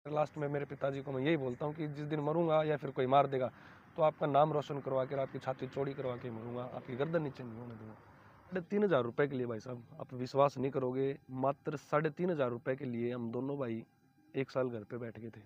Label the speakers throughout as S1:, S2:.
S1: Last में मेरे पिताजी को मैं यही बोलता हूँ कि जिस दिन मरूंगा या फिर कोई मार देगा तो आपका नाम रोशन करवा कर आपकी छाती चौड़ी करवा के मरूंगा, आपकी गर्दन नीचे नहीं होने दूंगा। 3,500 रुपये के लिए भाई साहब, आप विश्वास नहीं करोगे, मात्र 3,500 रुपये के लिए हम दोनों भाई 1 साल घर पे बैठ गए थे।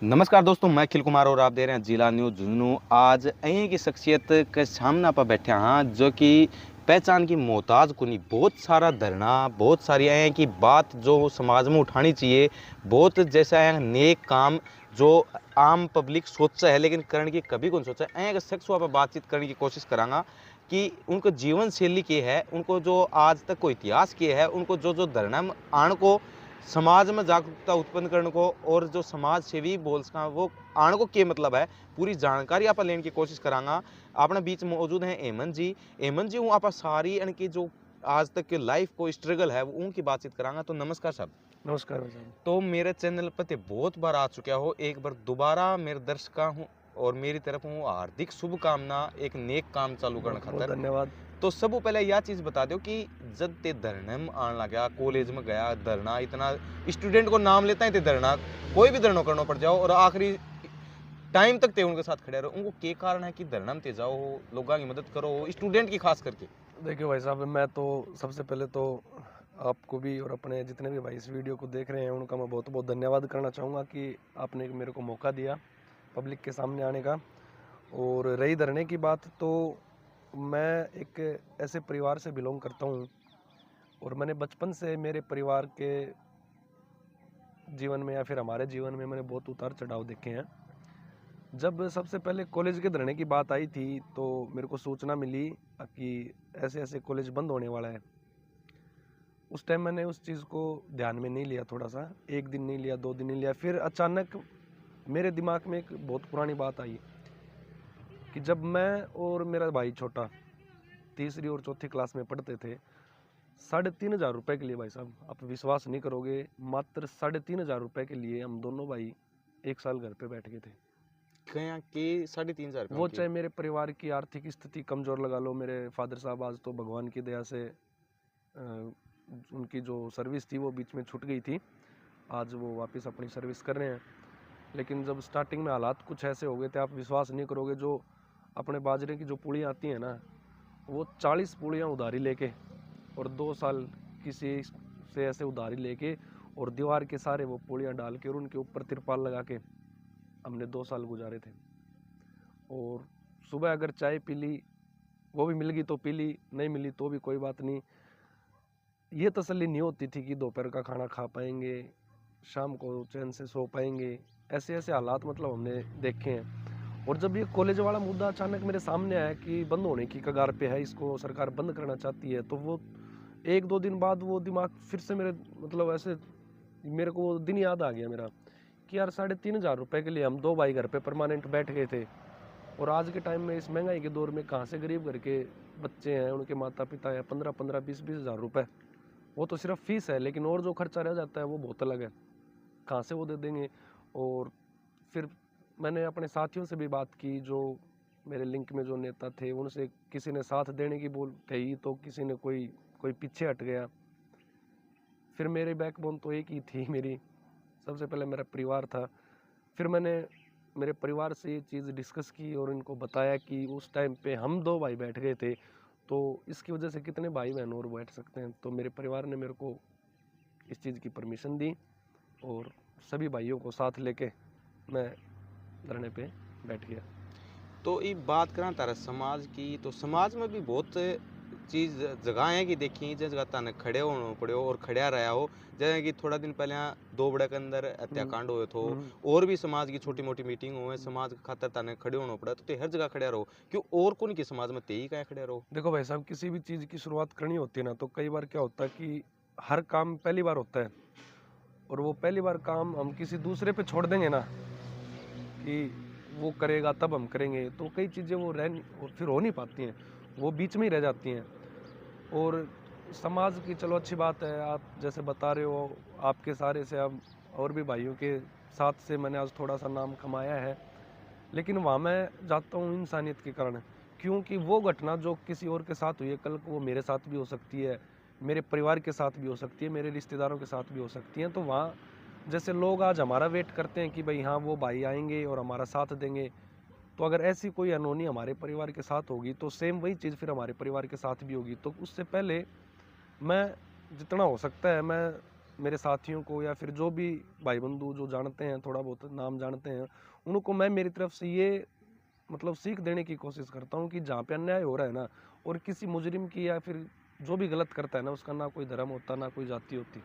S2: नमस्कार दोस्तों, मैं अखिल कुमार और आप दे रहे हैं जिला न्यूज़ झुंझुनू। आज अहीं की शख्सियत के सामने पर बैठे हाँ जो कि पहचान की मोहताज को नहीं, बहुत सारा धरना, बहुत सारी अहीं की बात जो समाज में उठानी चाहिए, बहुत जैसा है नेक काम जो आम पब्लिक सोचा है लेकिन करने की कभी कौन सोचा है। अहीं के शख्स पर बातचीत करने की कोशिश करांगा कि उनको जीवन शैली के है, उनको जो आज तक को इतिहास किए है, उनको जो जो धरना आण को समाज में जागरूकता उत्पन्न करने को और जो समाज सेवी बोल सका वो आने को क्या मतलब है, पूरी जानकारी आप लेने की कोशिश करांगा। अपने बीच मौजूद हैं हेमंत जी हूँ आप सारी इनकी जो आज तक के लाइफ को स्ट्रगल है वो उनकी बातचीत करांगा। तो नमस्कार साहब।
S1: नमस्कार भाई साहब।
S2: तो मेरे चैनल पर बहुत बार आ चुका हो, एक बार दोबारा मेरे दर्शक हूँ और मेरी तरफ हूँ हार्दिक शुभकामना एक नेक काम चालू करने
S1: बहुत बहुत
S2: खातर।
S1: धन्यवाद।
S2: तो सब पहले यह चीज़ बता दो कि जब ते धरने में आने लगा, कॉलेज में गया धरना, इतना स्टूडेंट को नाम लेता है ते धरना, कोई भी धरना करना पड़ जाओ और आखिरी टाइम तक ते उनके साथ खड़े रहो, उनको क्या कारण है कि धरना में ते जाओ, लोगों की मदद करो, स्टूडेंट की खास करके।
S1: देखिए भाई साहब, मैं तो सबसे पहले तो आपको भी और अपने जितने भी भाई इस वीडियो को देख रहे हैं उनका मैं बहुत बहुत धन्यवाद करना चाहूँगा कि आपने मेरे को मौका दिया पब्लिक के सामने आने का। और रही धरने की बात, तो मैं एक ऐसे परिवार से बिलोंग करता हूँ और मैंने बचपन से मेरे परिवार के जीवन में या फिर हमारे जीवन में मैंने बहुत उतार चढ़ाव देखे हैं। जब सबसे पहले कॉलेज के धरने की बात आई थी तो मेरे को सूचना मिली कि ऐसे ऐसे कॉलेज बंद होने वाला है। उस टाइम मैंने उस चीज़ को ध्यान में नहीं लिया, थोड़ा सा, एक दिन नहीं लिया, 2 दिन नहीं लिया। फिर अचानक मेरे दिमाग में एक बहुत पुरानी बात आई कि जब मैं और मेरा भाई छोटा तीसरी और चौथी क्लास में पढ़ते थे, 3,500 रुपये के लिए भाई साहब, आप विश्वास नहीं करोगे, मात्र 3,500 रुपये के लिए हम दोनों भाई 1 साल घर पे बैठ गए थे।
S2: क्या के 3,500
S1: वो
S2: की।
S1: चाहे मेरे परिवार की आर्थिक स्थिति कमज़ोर लगा लो, मेरे फादर साहब आज तो भगवान की दया से उनकी जो सर्विस थी वो बीच में छूट गई थी, आज वो वापस अपनी सर्विस कर रहे हैं। लेकिन जब स्टार्टिंग में हालात कुछ ऐसे हो गए थे, आप विश्वास नहीं करोगे, जो अपने बाजरे की जो पुड़ियाँ आती हैं ना, वो 40 पुड़ियाँ उधारी लेके और 2 साल किसी से ऐसे उधारी लेके और दीवार के सारे वो पुड़ियाँ डाल के और उनके ऊपर तिरपाल लगा के हमने 2 साल गुजारे थे। और सुबह अगर चाय पी ली, वो भी मिल गई तो पी ली, नहीं मिली तो भी कोई बात नहीं। ये तसल्ली नहीं होती थी कि दोपहर का खाना खा पाएंगे, शाम को चैन से सो पाएंगे। ऐसे ऐसे हालात मतलब हमने देखे हैं। और जब ये कॉलेज वाला मुद्दा अचानक मेरे सामने आया कि बंद होने की कगार पे है, इसको सरकार बंद करना चाहती है, तो वो 1-2 दिन बाद वो दिमाग फिर से मेरे मतलब ऐसे मेरे को वो दिन याद आ गया मेरा कि यार 3,500 रुपये के लिए हम 2 भाई घर पे परमानेंट बैठ गए थे। और आज के टाइम में इस महंगाई के दौर में कहाँ से गरीब घर के बच्चे हैं, उनके माता पिता हैं, 15-15, 20-20 हज़ार रुपये, वो तो सिर्फ फीस है, लेकिन और जो खर्चा रह जाता है वो बहुत अलग है, कहाँ से वो दे देंगे। और फिर मैंने अपने साथियों से भी बात की, जो मेरे लिंक में जो नेता थे, उनसे किसी ने साथ देने की बोल कही तो किसी ने कोई कोई पीछे हट गया। फिर मेरी बैकबोन तो एक ही थी, मेरी सबसे पहले मेरा परिवार था। फिर मैंने मेरे परिवार से ये चीज़ डिस्कस की और इनको बताया कि उस टाइम पे हम 2 भाई बैठ गए थे, तो इसकी वजह से कितने भाई बहन और बैठ सकते हैं। तो मेरे परिवार ने मेरे को इस चीज़ की परमिशन दी और सभी भाइयों को साथ लेके मैं धरने पे बैठ गया।
S2: तो ये बात करा तारा समाज की, तो समाज में भी बहुत चीज़ जगह है कि देखी जिस जगह ताने खड़े होना पड़ो और खड़ा रहा हो। जैसे कि थोड़ा दिन पहले दो बड़े के अंदर हत्याकांड हुए थो, और भी समाज की छोटी मोटी मीटिंग हुए, समाज के खातर ताने खड़े होना पड़ा, तो ते हर जगह खड़े रहो क्यों, और कौन की समाज में ते ही कहीं खड़े रहो।
S1: देखो भाई साहब, किसी भी चीज़ की शुरुआत करनी होती है ना, तो कई बार क्या होता है कि हर काम पहली बार होता है, और वो पहली बार काम हम किसी दूसरे पे छोड़ देंगे ना कि वो करेगा तब हम करेंगे, तो कई चीज़ें वो और फिर हो नहीं पाती हैं, वो बीच में ही रह जाती हैं। और समाज की चलो अच्छी बात है, आप जैसे बता रहे हो, आपके सहारे से अब और भी भाइयों के साथ से मैंने आज थोड़ा सा नाम कमाया है। लेकिन वहाँ मैं जाता हूँ इंसानियत के कारण, क्योंकि वो घटना जो किसी और के साथ हुई है, कल को वो मेरे साथ भी हो सकती है, मेरे परिवार के साथ भी हो सकती है, मेरे रिश्तेदारों के साथ भी हो सकती हैं। तो वहाँ जैसे लोग आज हमारा वेट करते हैं कि भाई हाँ वो भाई आएंगे और हमारा साथ देंगे, तो अगर ऐसी कोई अनहोनी हमारे परिवार के साथ होगी तो सेम वही चीज़ फिर हमारे परिवार के साथ भी होगी। तो उससे पहले मैं जितना हो सकता है मैं मेरे साथियों को या फिर जो भी भाई बंधु जो जानते हैं, थोड़ा बहुत नाम जानते हैं, उनको मैं मेरी तरफ से ये मतलब सीख देने की कोशिश करता हूँ कि जहाँ पे अन्याय हो रहा है ना, और किसी मुजरिम की या फिर जो भी गलत करता है ना, उसका ना कोई धर्म होता ना कोई जाति होती,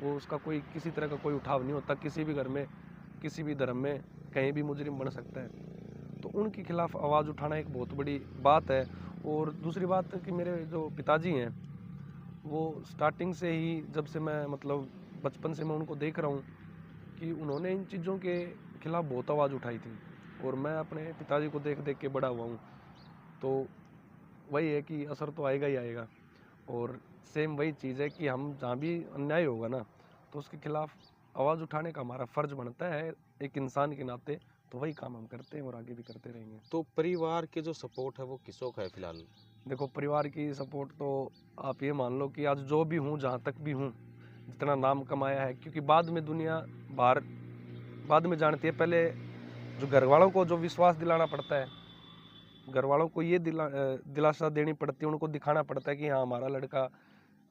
S1: वो उसका कोई किसी तरह का कोई उठाव नहीं होता। किसी भी घर में किसी भी धर्म में कहीं भी मुजरिम बन सकता है। तो उनके खिलाफ आवाज़ उठाना एक बहुत बड़ी बात है। और दूसरी बात कि मेरे जो पिताजी हैं, वो स्टार्टिंग से ही जब से मैं मतलब बचपन से मैं उनको देख रहा हूँ कि उन्होंने इन चीज़ों के खिलाफ बहुत आवाज़ उठाई थी, और मैं अपने पिताजी को देख देख के बड़ा हुआ हूँ। तो वही है कि असर तो आएगा ही आएगा। और सेम वही चीज़ है कि हम जहाँ भी अन्याय होगा ना, तो उसके खिलाफ आवाज़ उठाने का हमारा फ़र्ज बनता है एक इंसान के नाते। तो वही काम हम करते हैं और आगे भी करते रहेंगे।
S2: तो परिवार के जो सपोर्ट है वो किसों का है फिलहाल?
S1: देखो, परिवार की सपोर्ट तो आप ये मान लो कि आज जो भी हूँ, जहाँ तक भी हूँ, जितना नाम कमाया है, क्योंकि बाद में दुनिया बाहर बाद में जानती है। पहले जो घर वालों को जो विश्वास दिलाना पड़ता है, घर वालों को ये दिलासा देनी पड़ती है, उनको दिखाना पड़ता है कि हाँ हमारा लड़का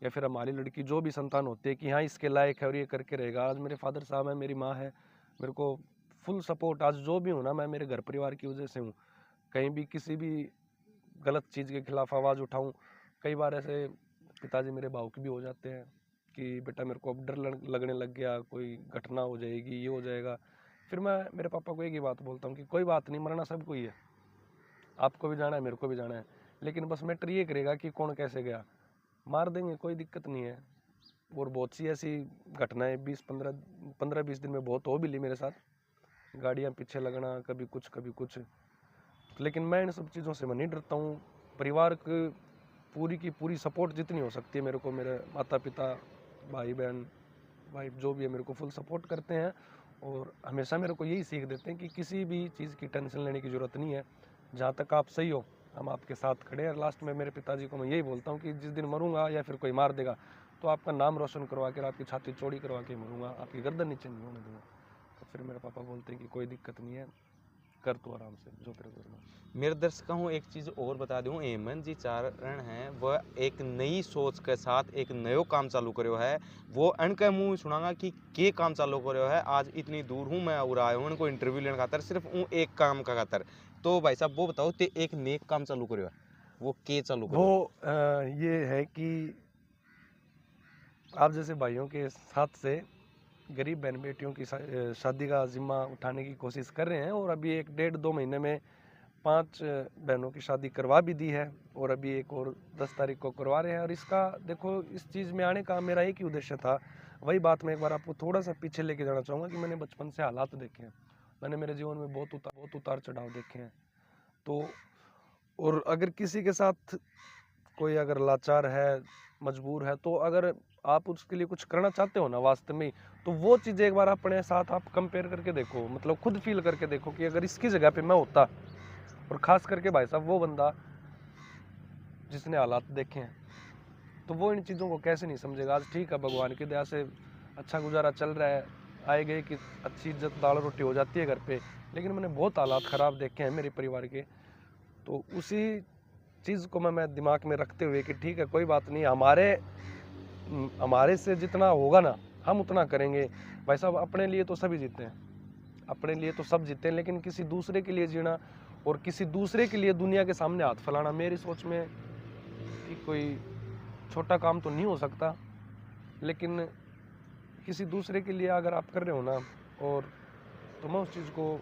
S1: या फिर हमारी लड़की जो भी संतान होती है कि हाँ इसके लायक है और ये करके रहेगा। आज मेरे फादर साहब हैं, मेरी माँ है, मेरे को फुल सपोर्ट। आज जो भी हूँ ना, मैं मेरे घर परिवार की वजह से हूँ। कहीं भी किसी भी गलत चीज़ के खिलाफ आवाज़ उठाऊं, कई बार ऐसे पिताजी मेरे भावुक भी हो जाते हैं कि बेटा मेरे को अब डर लगने लग गया, कोई घटना हो जाएगी, ये हो जाएगा। फिर मैं मेरे पापा को एक ही बात बोलता हूँ कि कोई बात नहीं, मरना सबको ही है, आपको भी जाना है, मेरे को भी जाना है, लेकिन बस मैटर ये करेगा कि कौन कैसे गया। मार देंगे, कोई दिक्कत नहीं है। और बहुत सी ऐसी घटनाएं 15-20 दिन में बहुत हो भी ली मेरे साथ, गाड़ियाँ पीछे लगना, कभी कुछ कभी कुछ। लेकिन मैं इन सब चीज़ों से मैं नहीं डरता हूँ। परिवार की पूरी सपोर्ट जितनी हो सकती है मेरे को, मेरे माता पिता, भाई बहन, वाइफ जो भी है, मेरे को फुल सपोर्ट करते हैं। और हमेशा मेरे को यही सीख देते हैं कि किसी भी चीज़ की टेंशन लेने की ज़रूरत नहीं है। जहाँ तक आप सही हो, हम आपके साथ खड़े हैं। लास्ट में मेरे पिताजी को मैं यही बोलता हूँ कि जिस दिन मरूंगा या फिर कोई मार देगा, तो आपका नाम रोशन करवा कर, आपकी छाती चौड़ी करवा के मरूंगा, आपकी गर्दन नीचे नहीं होने दूंगा। तो फिर मेरे पापा बोलते हैं कि कोई दिक्कत नहीं है, कर तू आराम से जो तेरे को।
S2: मेरे दर्शकों को एक चीज़ और बता दूं, हेमंत जी चारण हैं वह एक नई सोच के साथ एक नयो काम चालू करो है। वो अनके मुँह सुनागा कि के काम चालू करो है। आज इतनी दूर हूँ मैं और आया हूँ उनको इंटरव्यू लेने खातर, सिर्फ एक काम का खातर। तो भाई साहब वो बताओ, ते एक नेक काम चालू करो है, वो के चालू करो?
S1: वो ये है कि आप जैसे भाइयों के साथ से गरीब बहन बेटियों की शादी का जिम्मा उठाने की कोशिश कर रहे हैं। और अभी 1-1.5-2 महीने में 5 बहनों की शादी करवा भी दी है, और अभी एक और 10 तारीख को करवा रहे हैं। और इसका देखो, इस चीज़ में आने का मेरा एक ही उद्देश्य था। वही बात मैं एक बार आपको थोड़ा सा पीछे लेके जाना चाहूँगा कि मैंने बचपन से हालात देखे हैं। मैंने मेरे जीवन में बहुत उतार चढ़ाव देखे हैं। तो और अगर किसी के साथ कोई अगर लाचार है, मजबूर है, तो अगर आप उसके लिए कुछ करना चाहते हो ना वास्तव में, तो वो चीज़ एक बार अपने साथ आप कंपेयर करके देखो, मतलब खुद फील करके देखो कि अगर इसकी जगह पे मैं होता। और ख़ास करके भाई साहब वो बंदा जिसने हालात देखे हैं, तो वो इन चीज़ों को कैसे नहीं समझेगा। आज ठीक है, भगवान की दया से अच्छा गुजारा चल रहा है, आए गए की अच्छी इज्जत दाल रोटी हो जाती है घर पे, लेकिन मैंने बहुत हालात ख़राब देखे हैं मेरे परिवार के। तो उसी चीज़ को मैं दिमाग में रखते हुए कि ठीक है कोई बात नहीं, हमारे से जितना होगा ना हम उतना करेंगे। भाई साहब अपने लिए तो सभी जीते हैं, अपने लिए तो सब जीते हैं, लेकिन किसी दूसरे के लिए जीना और किसी दूसरे के लिए दुनिया के सामने हाथ फैलाना, मेरी सोच में कि कोई छोटा काम तो नहीं हो सकता। लेकिन किसी दूसरे के लिए अगर आप कर रहे हो ना, और तो मैं उस चीज़ को,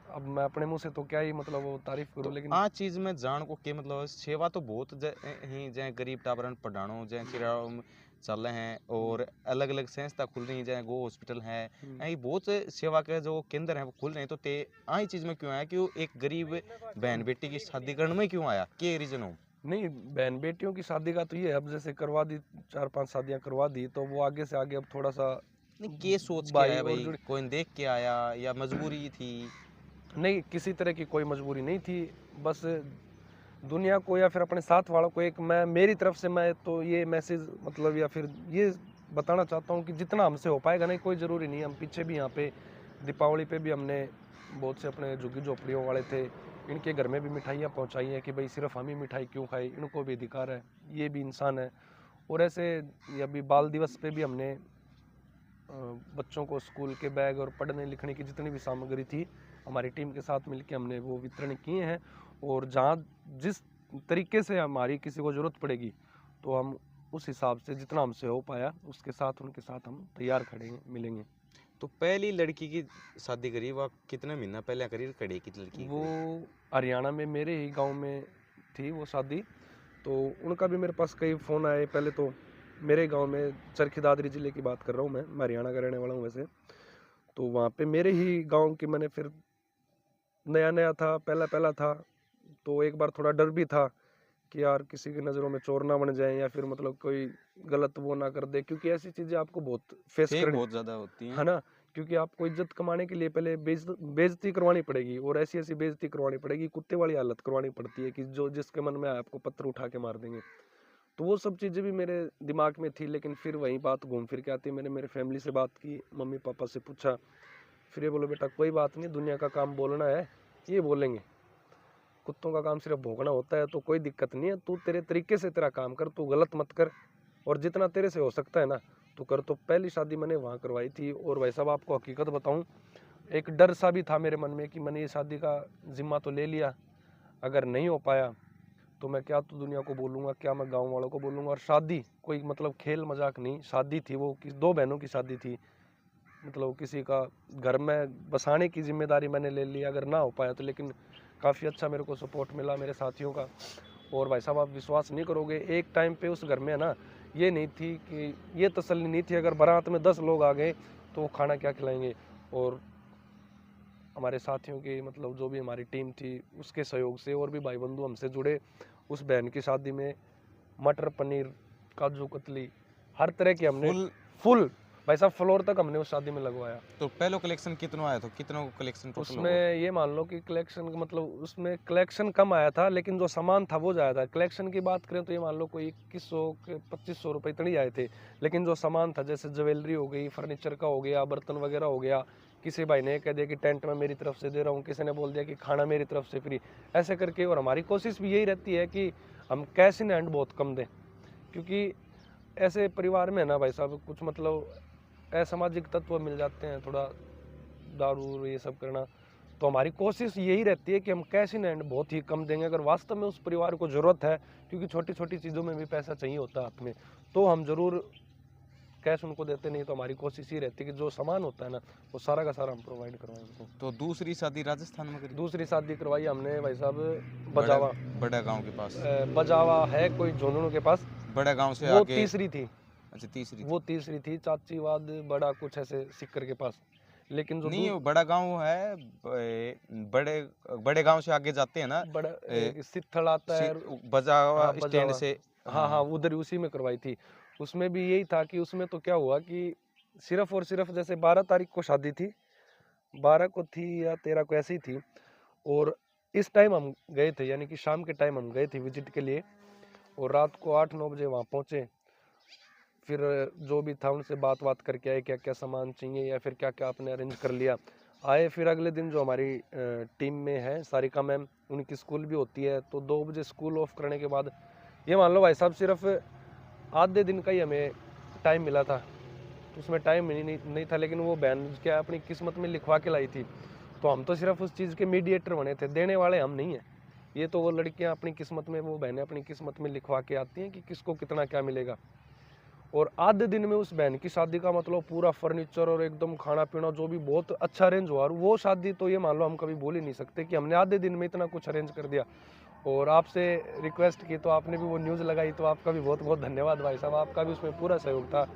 S1: अब मैं अपने मुंह से तो क्या ही मतलब वो तारीफ
S2: तो
S1: करूँ, लेकिन
S2: आ चीज में जान को के मतलब सेवा तो बहुत ही जै गरीब टाबरन पढ़ानो जै किराओ चल रहे हैं और अलग अलग संस्था खुल रही है, जै गो हॉस्पिटल है, ये बहुत सेवा के जो केंद्र हैं वो खुल रहे हैं। तो ते आई चीज में क्यों आया कि वो एक गरीब बहन बेटी की शादी करने में क्यों आया, के रीजन हो?
S1: नहीं, बहन बेटियों की शादी का तो ये है, अब जैसे करवा दी 4-5 शादियां करवा दी, तो वो आगे से आगे अब थोड़ा सा
S2: नहीं, के सोच के
S1: भाई
S2: आया
S1: और
S2: भाई,
S1: जुड़े।
S2: कोई देख के आया या मजबूरी थी?
S1: नहीं, किसी तरह की कोई मजबूरी नहीं थी, बस दुनिया को या फिर अपने साथ वालों को एक मैं मेरी तरफ से मैं तो ये मैसेज मतलब या फिर ये बताना चाहता हूँ कि जितना हमसे हो पाएगा नहीं, कोई ज़रूरी नहीं। हम पीछे भी यहाँ पे दीपावली पे भी हमने बहुत से अपने झुग्गी झोपड़ियों वाले थे, इनके घर में भी मिठाइयाँ पहुँचाई हैं कि भाई सिर्फ हम ही मिठाई क्यों खाए, इनको भी अधिकार है, ये भी इंसान है। और ऐसे अभी बाल दिवस पे भी हमने बच्चों को स्कूल के बैग और पढ़ने लिखने की जितनी भी सामग्री थी हमारी टीम के साथ मिलकर हमने वो वितरण किए हैं। और जहाँ जिस तरीके से हमारी किसी को ज़रूरत पड़ेगी तो हम उस हिसाब से जितना हमसे हो पाया उसके साथ उनके साथ हम तैयार खड़े मिलेंगे।
S2: तो पहली लड़की की शादी करी वो कितने महीना पहले करी खड़ी की लड़की?
S1: वो हरियाणा में मेरे ही गांव में थी वो शादी। तो उनका भी मेरे पास कई फ़ोन आए। पहले तो मेरे गांव में चरखी दादरी ज़िले की बात कर रहा हूँ, मैं हरियाणा का रहने वाला हूँ वैसे। तो वहाँ पे मेरे ही गांव की मैंने फिर नया नया था, पहला था, तो एक बार थोड़ा डर भी था कि यार किसी की नज़रों में चोर ना बन जाए या फिर मतलब कोई गलत वो ना कर दे, क्योंकि ऐसी चीज़ें आपको बहुत फेस करनी
S2: बहुत ज़्यादा होती हैं,
S1: है ना। क्योंकि आपको इज्जत कमाने के लिए पहले बेइज्जती करवानी पड़ेगी, और ऐसी ऐसी बेइज्जती करवानी पड़ेगी, कुत्ते वाली हालत करवानी पड़ती है कि जो जिसके मन में आए आपको पत्थर उठा के मार देंगे। तो वो सब चीज़ें भी मेरे दिमाग में थी, लेकिन फिर वही बात घूम फिर के आती। मैंने मेरे फैमिली से बात की, मम्मी पापा से पूछा, फिर ये बोलो बेटा कोई बात नहीं, दुनिया का काम बोलना है, ये बोलेंगे, कुत्तों का काम सिर्फ भौंकना होता है, तो कोई दिक्कत नहीं है, तू तेरे तरीके से तेरा काम कर, तू गलत मत कर, और जितना तेरे से हो सकता है ना तो कर। तो पहली शादी मैंने वहाँ करवाई थी। और भाई साहब आपको हकीकत बताऊँ, एक डर सा भी था मेरे मन में कि मैंने ये शादी का जिम्मा तो ले लिया, अगर नहीं हो पाया तो मैं क्या तो दुनिया को बोलूँगा, क्या मैं गाँव वालों को बोलूँगा। और शादी कोई मतलब खेल मजाक नहीं, शादी थी वो, दो बहनों की शादी थी, मतलब किसी का घर में बसाने की जिम्मेदारी मैंने ले ली। अगर ना हो पाया तो, लेकिन काफ़ी अच्छा मेरे को सपोर्ट मिला मेरे साथियों का। और भाई साहब आप विश्वास नहीं करोगे, एक टाइम पे उस घर में है ना, ये नहीं थी कि ये तसल्ली नहीं थी अगर बारात में 10 लोग आ गए तो वो खाना क्या खिलाएंगे। और हमारे साथियों की मतलब जो भी हमारी टीम थी उसके सहयोग से और भी भाई बंधु हमसे जुड़े, उस बहन की शादी में मटर पनीर, काजू कतली, हर तरह की हमने फुल भाई साहब फ्लोर तक हमने उस शादी में लगवाया।
S2: तो पहले कलेक्शन कितना आया था, कितनों को कलेक्शन टोटल
S1: उसमें ये मान लो कि कलेक्शन मतलब उसमें कलेक्शन कम आया था, लेकिन जो सामान था वो ज़्यादा था। कलेक्शन की बात करें तो ये मान लो कोई 2100 के 2500 रुपये इतने ही आए थे, लेकिन जो सामान था जैसे ज्वेलरी हो गई, फर्नीचर का हो गया, बर्तन वगैरह हो गया, किसी भाई ने कह दिया कि टेंट में मेरी तरफ से दे रहा हूँ, किसी ने बोल दिया कि खाना मेरी तरफ से फ्री, ऐसे करके। और हमारी कोशिश भी यही रहती है कि हम कैश इन हैंड बहुत कम दें, क्योंकि ऐसे परिवार में ना भाई साहब कुछ मतलब असामाजिक तत्व मिल जाते हैं, थोड़ा दारू ये सब करना। तो हमारी कोशिश यही रहती है कि हम कैश इन हैंड बहुत ही कम देंगे। अगर वास्तव में उस परिवार को ज़रूरत है, क्योंकि छोटी छोटी चीज़ों में भी पैसा चाहिए होता है हाथ में, तो हम ज़रूर कैश उनको देते। नहीं तो हमारी कोशिश ही रहती है कि जो सामान होता है ना वो सारा का सारा हम प्रोवाइड करवाएं उनको।
S2: तो दूसरी शादी राजस्थान में करी?
S1: दूसरी शादी करवाई हमने भाई साहब बजावा,
S2: बड़ा गांव के पास।
S1: बजावा है कोई झुंझुनू के पास,
S2: बड़ा गांव से
S1: वो
S2: आगे।
S1: तीसरी थी।
S2: अच्छा तीसरी
S1: वो तीसरी थी, चाचीवाद बड़ा कुछ ऐसे सिक्कर के पास। लेकिन जो
S2: नहीं वो बड़ा गांव है, बड़े बड़े गांव से आगे जाते हैं ना,
S1: बड़ा सित्थल आता है,
S2: बजावा
S1: हाँ,
S2: स्टैंड से।
S1: हाँ हाँ उधर उसी में करवाई थी। उसमें भी यही था कि उसमें तो क्या हुआ कि सिर्फ और सिर्फ जैसे 12 तारीख को शादी थी, 12 को थी या 13 को ऐसी थी, और इस टाइम हम गए थे, यानी कि शाम के टाइम हम गए थे विजिट के लिए, और रात को 8-9 बजे वहाँ पहुँचे। फिर जो भी था उनसे बात करके आए, क्या क्या सामान चाहिए या फिर क्या क्या आपने अरेंज कर लिया। आए फिर अगले दिन जो हमारी टीम में है सारिका मैम, उनकी स्कूल भी होती है, तो 2 बजे स्कूल ऑफ करने के बाद ये मान लो भाई साहब सिर्फ आधे दिन का ही हमें टाइम मिला था। तो उसमें टाइम नहीं था, लेकिन वो बहन क्या अपनी किस्मत में लिखवा के लाई थी, तो हम तो सिर्फ उस चीज़ के मीडिएटर बने थे, देने वाले हम नहीं हैं। ये तो वो लड़कियां अपनी किस्मत में, वो बहनें अपनी किस्मत में लिखवा के आती हैं कि किसको कितना क्या मिलेगा। और आधे दिन में उस बहन की शादी का मतलब पूरा फर्नीचर और एकदम खाना पीना जो भी बहुत अच्छा अरेंज हुआ, और वो शादी तो ये मान लो हम कभी बोल ही नहीं सकते कि हमने आधे दिन में इतना कुछ अरेंज कर दिया। और आपसे रिक्वेस्ट की तो आपने भी वो न्यूज़ लगाई, तो आपका भी बहुत बहुत धन्यवाद भाई साहब, आपका भी उसमें पूरा सहयोग था।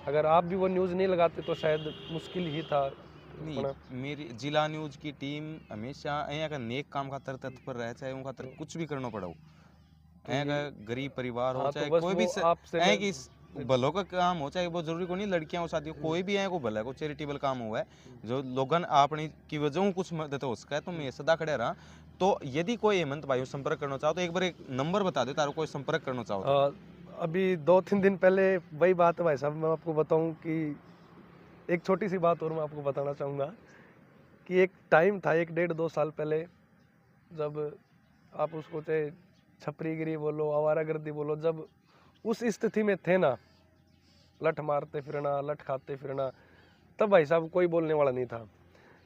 S1: अगर आप भी वो न्यूज़ नहीं लगाते तो शायद मुश्किल ही था।
S2: नहीं मेरी जिला न्यूज की टीम हमेशा यहाँ का नेक काम खातर तत्पर रहे, चाहे उनका कुछ भी करना पड़ा हो, यहाँ का गरीब परिवार हो,
S1: हाँ,
S2: चाहे
S1: तो बस
S2: कोई भी
S1: आपसे
S2: भलों का काम हो, चाहे वो जरूरी को नहीं लड़कियां हो शादी हो, कोई भी है को भला को चैरिटेबल काम हुआ है जो लोगन आपने की वजह कुछ मदद हो सका है, तो मैं सदा खड़े रहा। तो यदि कोई हेमंत भाई संपर्क करना चाहो तो एक बार एक नंबर बता दे तारो कोई संपर्क करना चाहो तो।
S1: अभी 2-3 दिन पहले वही बात है भाई साहब, मैं आपको बताऊं कि एक छोटी सी बात और मैं आपको बताना चाहूँगा कि एक टाइम था 1-1.5-2 साल पहले, जब आप उसको चाहे छपरीगिरी बोलो, आवारागर्दी बोलो, जब उस स्थिति में थे ना, लठ मारते फिरना, लठ खाते फिरना, तब भाई साहब कोई बोलने वाला नहीं था।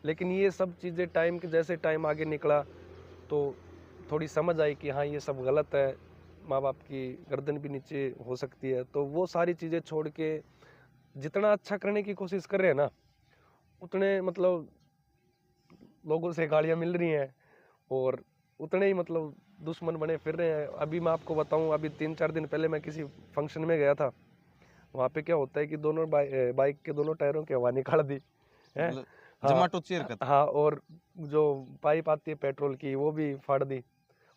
S1: लेकिन ये सब चीज़ें टाइम के जैसे टाइम आगे निकला तो थोड़ी समझ आई कि हाँ ये सब गलत है, माँ बाप की गर्दन भी नीचे हो सकती है। तो वो सारी चीज़ें छोड़ के जितना अच्छा करने की कोशिश कर रहे हैं ना, उतने मतलब लोगों से गालियाँ मिल रही हैं और उतने ही मतलब दुश्मन बने फिर रहे हैं। अभी मैं आपको बताऊं, अभी 3-4 दिन पहले मैं किसी फंक्शन में गया था। वहाँ पे क्या होता है कि दोनों बाइक के दोनों टायरों की हवा निकाल दी है।
S2: मतलब
S1: हाँ,
S2: जमाटोची हरकत।
S1: हाँ, और जो पाइप आती है पेट्रोल की वो भी फाड़ दी,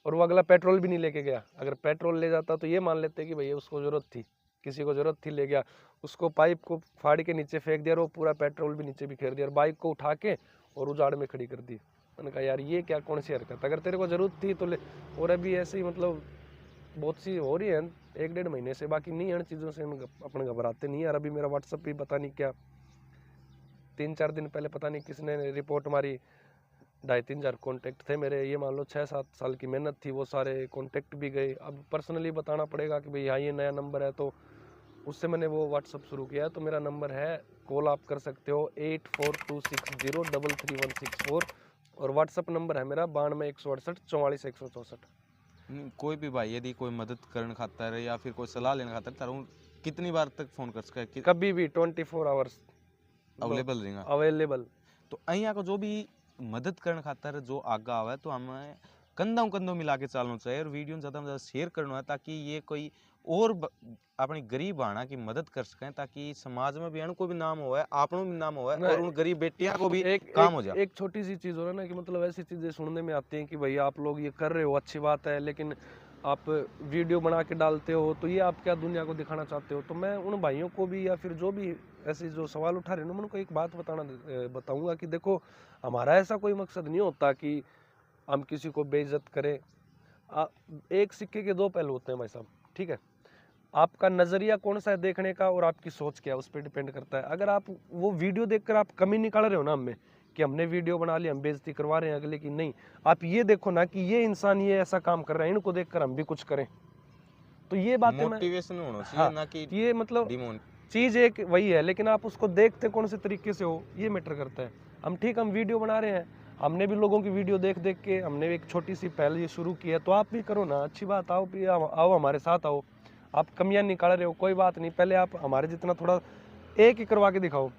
S1: और वो अगला पेट्रोल भी नहीं लेके गया। अगर पेट्रोल ले जाता तो ये मान लेते कि भैया उसको जरूरत थी, किसी को जरूरत थी, ले गया। उसको पाइप को फाड़ के नीचे फेंक दिया और वो पूरा पेट्रोल भी नीचे बिखेर दिया और बाइक को उठा के और उजाड़ में खड़ी कर दी। मैंने कहा यार ये क्या, कौन सी हरकत, अगर तेरे को जरूरत थी तो ले। और अभी ऐसे ही मतलब बहुत सी हो रही है 1-1.5 महीने से, बाकी नहीं है चीज़ों से हम अपन घबराते नहीं यार। अभी मेरा व्हाट्सअप भी पता नहीं क्या 3-4 दिन पहले पता नहीं किसने रिपोर्ट मारी, 2,500-3 हज़ार कॉन्टैक्ट थे मेरे, ये मान लो 6-7 साल की मेहनत थी, वो सारे कॉन्टैक्ट भी गए। अब पर्सनली बताना पड़ेगा कि भाई हाँ ये नया नंबर है, तो उससे मैंने वो व्हाट्सअप शुरू किया। तो मेरा नंबर है, कॉल आप कर सकते हो 8426033164, और व्हाट्सअप नंबर है मेरा 92-168-44-164।
S2: कोई भी भाई यदि कोई मदद करने खातर है या फिर कोई सलाह लेने खातर तारू कितनी बार तक फोन कर सके कि
S1: कभी भी 24 आवर्स
S2: अवेलेबल रहेगा।
S1: अवेलेबल।
S2: तो अहिया को जो भी मदद करने खातर जो आगा आवे तो हमें कंधों कंधों मिला के चलना चाहिए और वीडियो ज़्यादा से ज़्यादा शेयर करना है ताकि ये कोई और अपनी गरीब आना की मदद कर सकें, ताकि समाज में भी उनको भी नाम हुआ है, आपनों भी नाम हुआ है और उन गरीब बेटियां को भी काम हो जाए।
S1: एक छोटी सी चीज़ हो रहा है ना कि मतलब ऐसी चीज़ें सुनने में आती हैं कि भाई आप लोग ये कर रहे हो, अच्छी बात है, लेकिन आप वीडियो बना के डालते हो तो ये आप क्या दुनिया को दिखाना चाहते हो। तो मैं उन भाइयों को भी या फिर जो भी ऐसे जो सवाल उठा रहे हैं ना, मैं उनको एक बात बताऊंगा कि देखो, हमारा ऐसा कोई मकसद नहीं होता कि हम किसी को बेइज्जत करें। एक सिक्के के दो पहलू होते हैं भाई साहब, ठीक है। आपका नजरिया कौन सा है देखने का और आपकी सोच क्या है, उस पर डिपेंड करता है। अगर आप वो वीडियो देखकर आप कमी निकाल रहे हो ना हमें कि हमने वीडियो बना ली, हम बेइज्जती करवा रहे हैं अगले की, नहीं, आप ये देखो ना कि ये इंसान ये ऐसा काम कर रहा है, इनको देखकर हम भी कुछ करें। तो ये बातें
S2: मोटिवेशन होना चाहिए,
S1: हाँ,
S2: ना कि
S1: ये मतलब चीज एक वही है, लेकिन आप उसको देखते कौन से तरीके से हो ये मैटर करता है। हम वीडियो बना रहे हैं, हमने भी लोगों की वीडियो देख देख के हमने एक छोटी सी पहल ये शुरू की है, तो आप भी करो ना, अच्छी बात, आओ भी, आओ हमारे साथ आओ। आप कमियां निकाल रहे हो, कोई बात नहीं, पहले आप हमारे जितना थोड़ा एक ही करवा के दिखाओ,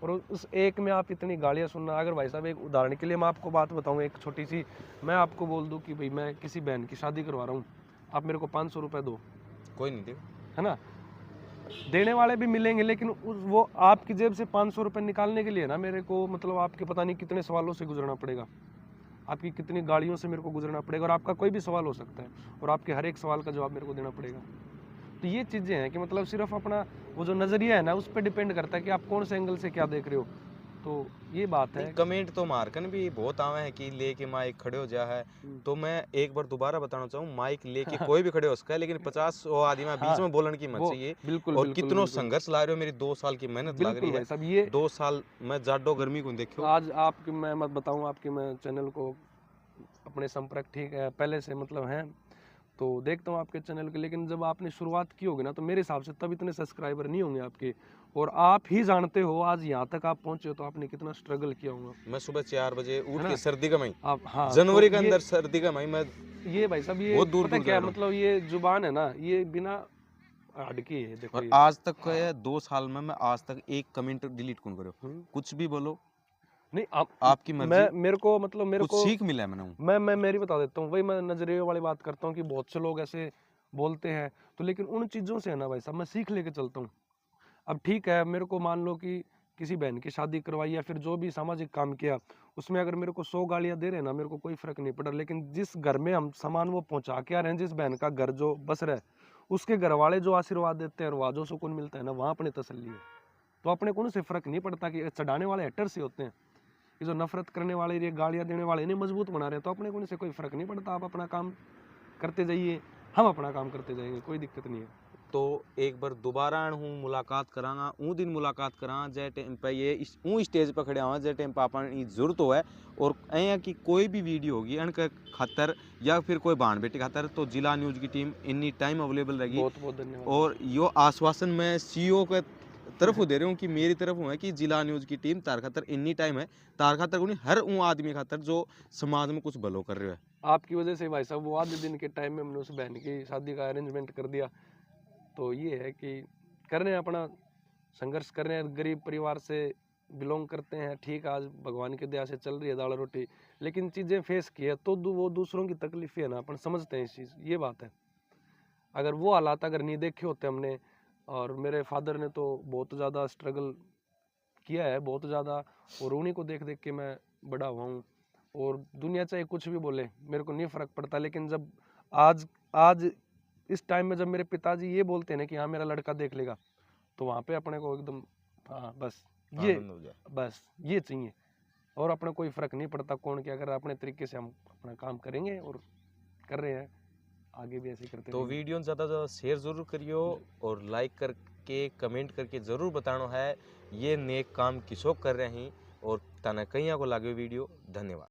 S1: और उस एक में आप इतनी गालियां सुनना। अगर भाई साहब एक उदाहरण के लिए मैं आपको बात बताऊं, एक छोटी सी, मैं आपको बोल दूं कि भाई मैं किसी बहन की शादी करवा रहा हूँ, आप मेरे को 500 रुपये दो,
S2: कोई नहीं दे,
S1: है ना, देने वाले भी मिलेंगे, लेकिन वो आपकी जेब से 500 रुपये निकालने के लिए ना मेरे को मतलब आपके पता नहीं कितने सवालों से गुजरना पड़ेगा, आपकी कितनी गाड़ियों से मेरे को गुजरना पड़ेगा, और आपका कोई भी सवाल हो सकता है और आपके हर एक सवाल का जवाब मेरे को देना पड़ेगा। तो ये चीज़ें हैं कि मतलब सिर्फ अपना वो जो नज़रिया है ना उस पर डिपेंड करता है कि आप कौन से एंगल से क्या देख रहे हो। तो ये बात है।
S2: कमेंट तो मारकन भी बहुत आवे हैं कि लेके माइक खड़े हो जा है, तो मैं एक बार दोबारा बताना चाहूँ, माइक लेके कोई भी खड़े हो सकता है, लेकिन 50 आदमी में बीच में बोलने की मत चाहिए।
S1: बिल्कुल,
S2: और कितनों संघर्ष ला रहे हो, मेरी 2 साल की मेहनत लग रही है
S1: सब ये
S2: 2 साल मैं जाडो गर्मी को देखो।
S1: आज आपकी मैं मत बताऊँ, आपके मैं चैनल को अपने संपर्क ठीक है पहले से मतलब हैं, तो देखता हूँ आपके चैनल के, लेकिन जब आपने शुरुआत की होगी ना तो मेरे हिसाब से तब इतने सब्सक्राइबर नहीं होंगे आपके, और आप ही जानते हो आज यहाँ तक आप पहुँचे हो तो आपने कितना स्ट्रगल किया होगा।
S2: मैं सुबह 4 बजे उठ के सर्दी का महीना,
S1: आप हाँ,
S2: जनवरी के अंदर सर्दी का महीना, मैं
S1: ये भाई साहब ये
S2: बहुत दूर
S1: पता क्या मतलब ये जुबान है ना, ये बिना अड़की है, देखो।
S2: और आज तक 2 साल में मैं आज तक एक कमेंट डिलीट कौन करो, कुछ भी बोलो
S1: नहीं,
S2: आपकी मर्जी।
S1: मेरे को मतलब मेरे को
S2: सीख मिला है मैंने।
S1: मैं मेरी बता देता हूँ, वही मैं नजरिए वाली बात करता हूँ कि बहुत से लोग ऐसे बोलते हैं, तो लेकिन उन चीज़ों से है ना भाई साहब मैं सीख लेके चलता हूँ। अब ठीक है, मेरे को मान लो कि किसी बहन की शादी करवाई या फिर जो भी सामाजिक काम किया, उसमें अगर मेरे को 100 गालियाँ दे रहे हैं ना, मेरे को कोई फर्क नहीं पड़ रहा, लेकिन जिस घर में हम सामान वो पहुँचा के आ रहे हैं, जिस बहन का घर जो बस रहा है, उसके घर वाले जो आशीर्वाद देते हैं और वहाँ जो सुकून मिलता है ना, वहाँ अपनी तसल्ली है। तो अपने को उनसे फर्क नहीं पड़ता कि चढ़ाने वाले हेटर से होते हैं, ये जो नफरत करने वाले, ये गालियाँ देने वाले इन्हें मजबूत बना रहे हैं, तो अपने को उनसे कोई फर्क नहीं पड़ता। आप अपना काम करते जाइए, हम अपना काम करते जाएंगे, कोई दिक्कत नहीं है।
S2: तो एक बार दोबारा हूँ मुलाकात करांगा, ऊ दिन मुलाकात करा जे टाइम पे ये ऊ स्टेज पर खड़े हुआ जे टाइम पे अपन जरूरत हो है। और ऐ कि कोई भी वीडियो होगी अनके खातर या फिर कोई बाण बेटी खातर, तो जिला न्यूज़ की टीम इन्नी टाइम अवेलेबल रहेगी।
S1: बहुत बहुत धन्यवाद।
S2: और यो आश्वासन मैं सीईओ के तरफ दे रहा हूँ कि मेरी तरफ है कि जिला न्यूज़ की टीम तार खातर इन्नी टाइम है, तार खातर उन्हें हर ऊ आदमी खातर जो समाज में कुछ भलो कर रहे है।
S1: आपकी वजह से भाई साहब, वो आधे दिन के टाइम में हमने उस बहन की शादी का अरेंजमेंट कर दिया। तो ये है कि कर रहे हैं अपना संघर्ष कर रहे हैं, गरीब परिवार से बिलोंग करते हैं, ठीक, आज भगवान की दया से चल रही है दाल रोटी, लेकिन चीज़ें फेस की है तो वो दूसरों की तकलीफ है ना, अपन समझते हैं इस चीज़, ये बात है। अगर वो हालात अगर नहीं देखे होते हमने, और मेरे फादर ने तो बहुत ज़्यादा स्ट्रगल किया है, बहुत ज़्यादा, और उन्हीं को देख देख के मैं बड़ा हुआ हूँ। और दुनिया चाहे कुछ भी बोले, मेरे को नहीं फ़र्क पड़ता, लेकिन जब आज आज इस टाइम में जब मेरे पिताजी ये बोलते हैं ना कि हाँ मेरा लड़का देख लेगा, तो वहाँ पे अपने को एकदम, हाँ बस ये,
S2: आनंद हो जाए।
S1: बस ये चाहिए। और अपना कोई फ़र्क नहीं पड़ता कौन क्या, अगर अपने तरीके से हम अपना काम करेंगे, और कर रहे हैं, आगे भी ऐसे ही करते
S2: तो
S1: रहेंगे।
S2: वीडियो ज़्यादा से ज़्यादा शेयर ज़रूर करियो और लाइक करके कमेंट करके ज़रूर बताना है ये नेक काम किसो कर रहे हैं और तना कहीं को लागे वीडियो। धन्यवाद।